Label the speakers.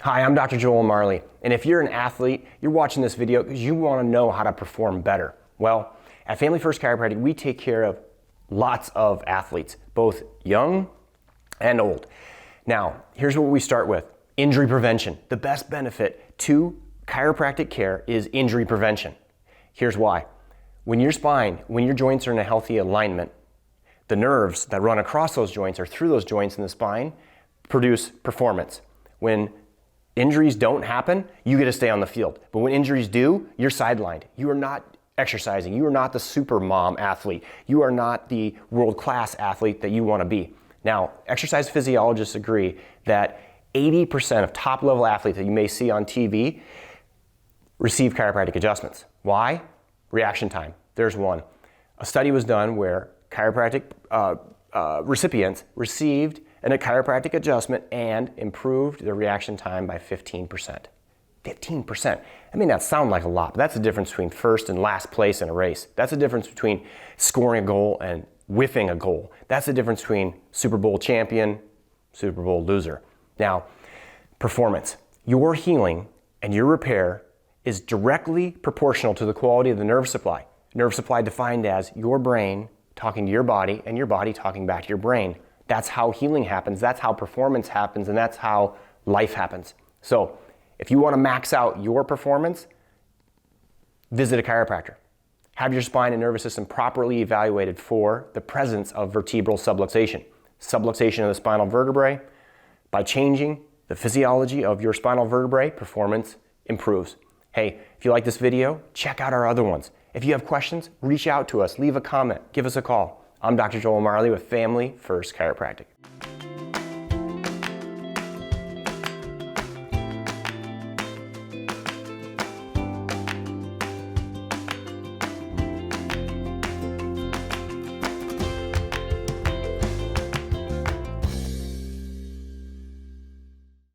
Speaker 1: Hi, I'm Dr. Joel Marley, and if you're an athlete, you're watching this video because you want to know how to perform better. Well, at Family First Chiropractic, we take care of lots of athletes, both young and old. Now, here's what we start with. Injury prevention. The best benefit to chiropractic care is injury prevention. Here's why. When your spine, when your joints are in a healthy alignment, the nerves that run across those joints or through those joints in the spine produce performance. When injuries don't happen, you get to stay on the field. But when injuries do, you're sidelined. You are not exercising. You are not the super mom athlete. You are not the world-class athlete that you want to be. Now, exercise physiologists agree that 80% of top-level athletes that you may see on TV receive chiropractic adjustments. Why? Reaction time. There's one. A study was done where chiropractic recipients received a chiropractic adjustment and improved their reaction time by 15%. 15%. I may not sound like a lot, but that's the difference between first and last place in a race. That's the difference between scoring a goal and whiffing a goal. That's the difference between Super Bowl champion, Super Bowl loser. Now, performance. Your healing and your repair is directly proportional to the quality of the nerve supply. Nerve supply defined as your brain talking to your body and your body talking back to your brain. That's how healing happens, that's how performance happens, and that's how life happens. So, if you want to max out your performance, visit a chiropractor. Have your spine and nervous system properly evaluated for the presence of vertebral subluxation. Subluxation of the spinal vertebrae. By changing the physiology of your spinal vertebrae, performance improves. Hey, if you like this video, check out our other ones. If you have questions, reach out to us, leave a comment, give us a call. I'm Dr. Joel Marley with Family First Chiropractic.